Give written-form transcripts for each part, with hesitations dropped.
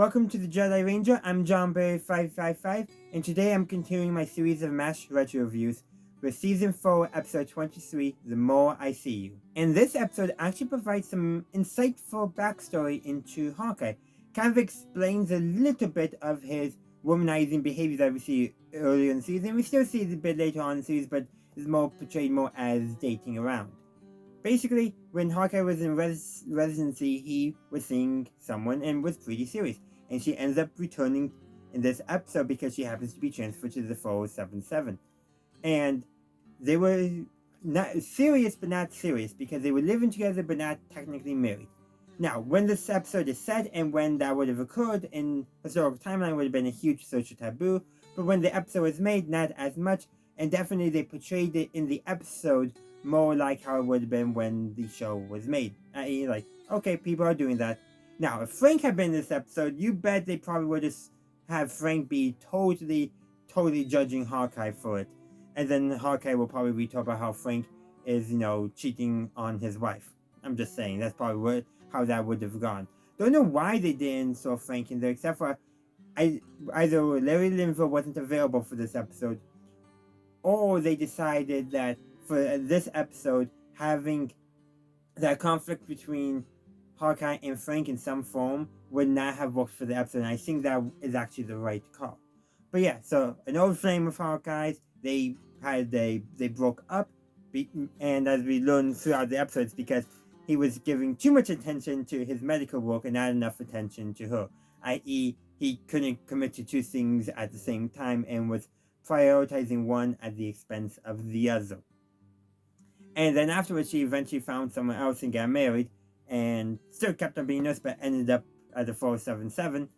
Welcome to the Jedi Ranger. I'm JohnBerry555, and today I'm continuing my series of MASH retro reviews with Season 4, Episode 23, The More I See You. And this episode actually provides some insightful backstory into Hawkeye. Kind of explains a little bit of his womanizing behavior that we see earlier in the season. We still see it a bit later on in the series, but is more portrayed more as dating around. Basically, when Hawkeye was in residency, he was seeing someone and was pretty serious. And she ends up returning in this episode because she happens to be transferred to the 477. And they were not serious, but not serious, because they were living together, but not technically married. Now, when this episode is set and when that would have occurred in historical timeline would have been a huge social taboo. But when the episode was made, not as much. And definitely they portrayed it in the episode more like how it would have been when the show was made. I.e., like, okay, people are doing that. Now, if Frank had been in this episode, you bet they probably would have Frank be totally judging Hawkeye for it. And then Hawkeye will probably talk about how Frank is, cheating on his wife. I'm just saying, that's probably how that would have gone. Don't know why they didn't saw Frank in there, except for either Larry Linville wasn't available for this episode, or they decided that for this episode, having that conflict between Hawkeye and Frank in some form would not have worked for the episode, and I think that is actually the right call. But yeah, so an old flame of Hawkeye's, they broke up, and as we learned throughout the episodes, because he was giving too much attention to his medical work and not enough attention to her, i.e. he couldn't commit to two things at the same time and was prioritizing one at the expense of the other. And then afterwards, she eventually found someone else and got married, and still kept on being nurse, but ended up at the 477,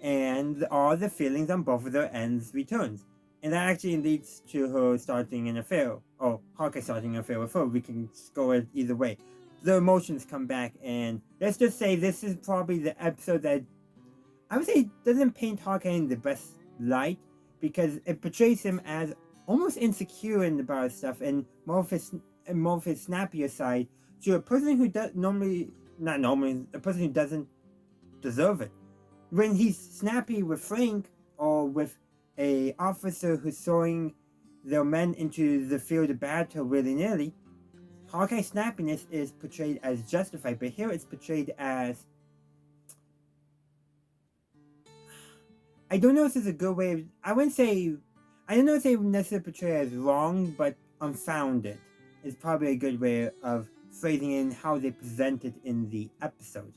and all the feelings on both of their ends returns. And that actually leads to her starting an affair, or Hawkeye starting an affair with her. We can score it either way. The emotions come back, and let's just say this is probably the episode that I would say doesn't paint Hawkeye in the best light, because it portrays him as almost insecure about stuff, and more of his snappier side to a person who a person who doesn't deserve it. When he's snappy with Frank, or with a officer who's throwing their men into the field of battle willy-nilly, Hawkeye's snappiness is portrayed as justified, but here it's portrayed as, I don't know if this is a good way of, I don't know if they necessarily portray it as wrong, but unfounded is probably a good way of phrasing in how they present it in the episode.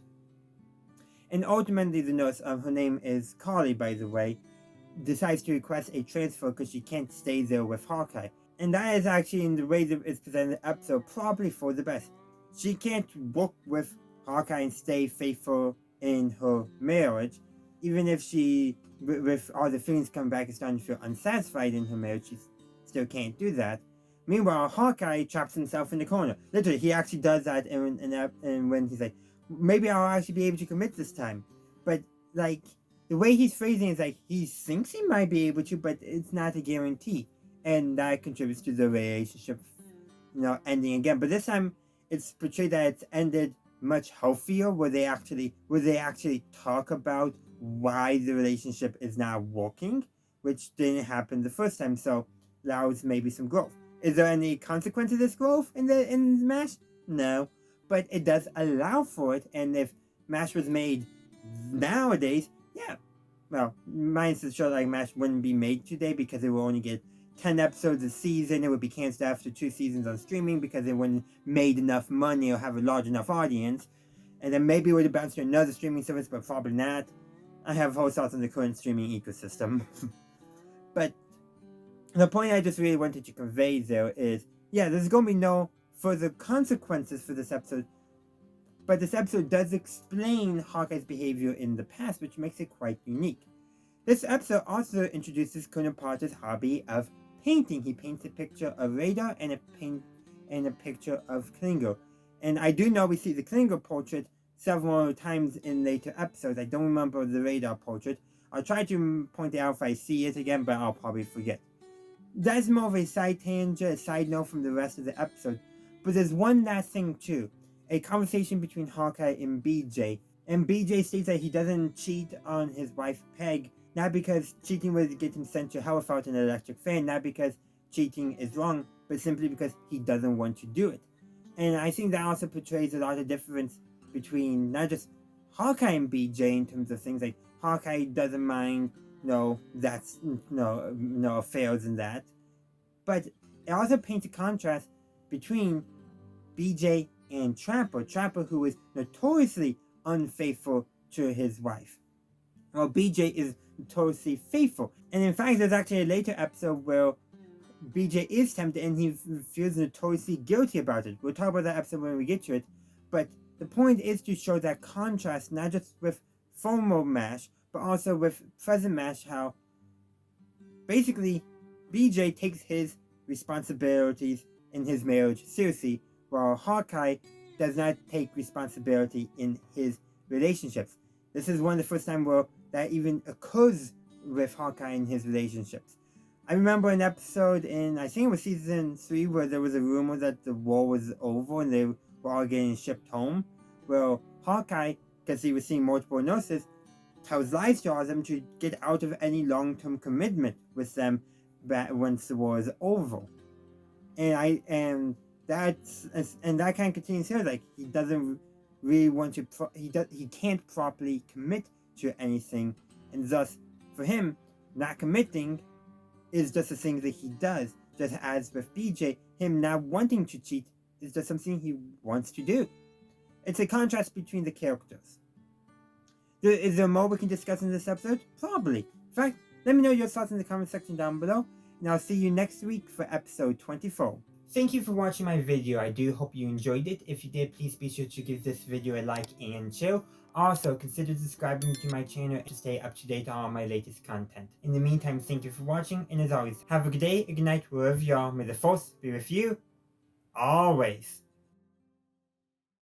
And ultimately the nurse, her name is Carly, by the way, decides to request a transfer because she can't stay there with Hawkeye. And that is actually, in the way that it's presented in the episode, probably for the best. She can't work with Hawkeye and stay faithful in her marriage. Even if she, with all the feelings coming back and starting to feel unsatisfied in her marriage, she still can't do that. Meanwhile, Hawkeye traps himself in the corner. Literally, he actually does that and when he's like, maybe I'll actually be able to commit this time. But, like, the way he's phrasing is like, he thinks he might be able to, but it's not a guarantee. And that contributes to the relationship, ending again. But this time, it's portrayed that it's ended much healthier, where they actually talk about why the relationship is not working, which didn't happen the first time, so allows maybe some growth. Is there any consequence of this growth in MASH? No. But it does allow for it, and if MASH was made nowadays, yeah. Well, minus the show like MASH wouldn't be made today because it will only get 10 episodes a season. It would be canceled after 2 seasons on streaming because it wouldn't made enough money or have a large enough audience. And then maybe it would have bounced to another streaming service, but probably not. I have whole thoughts on the current streaming ecosystem. But the point I just really wanted to convey there is, yeah, there's going to be no further consequences for this episode, but this episode does explain Hawkeye's behavior in the past, which makes it quite unique. This episode also introduces Colonel Potter's hobby of painting. He paints a picture of Radar and a picture of Klinger. And I do know we see the Klinger portrait several times in later episodes. I don't remember the Radar portrait. I'll try to point it out if I see it again, but I'll probably forget. That's more of a side tangent, a side note from the rest of the episode. But there's one last thing too. A conversation between Hawkeye and BJ And BJ states that he doesn't cheat on his wife Peg, not because cheating would get him sent to hell without an electric fan, not because cheating is wrong, but simply because he doesn't want to do it. And I think that also portrays a lot of difference between not just Hawkeye and BJ in terms of things like Hawkeye doesn't mind, that's affairs and that, but it also paints a contrast between BJ and Trapper who is notoriously unfaithful to his wife, while BJ is notoriously faithful. And in fact, there's actually a later episode where BJ is tempted and he feels notoriously guilty about it. We'll talk about that episode when we get to it, but the point is to show that contrast not just with former MASH, but also with present MASH, how basically BJ takes his responsibilities in his marriage seriously, while Hawkeye does not take responsibility in his relationships. This is one of the first times where that even occurs with Hawkeye in his relationships. I remember an episode in, I think it was season 3, where there was a rumor that the war was over and they were all getting shipped home. Well, Hawkeye, because he was seeing multiple nurses, tells lies to all of them to get out of any long-term commitment with them once the war is over. And that kind of continues here. Like, he doesn't really want to. He can't properly commit to anything, and thus, for him, not committing is just a thing that he does. Just as with BJ, him not wanting to cheat is just something he wants to do. It's a contrast between the characters. Is there more we can discuss in this episode? Probably. In fact, let me know your thoughts in the comment section down below, and I'll see you next week for episode 24. Thank you for watching my video. I do hope you enjoyed it. If you did, please be sure to give this video a like and share. Also, consider subscribing to my channel to stay up to date on all my latest content. In the meantime, thank you for watching, and as always, have a good day, a good night, wherever you are. May the force be with you, always.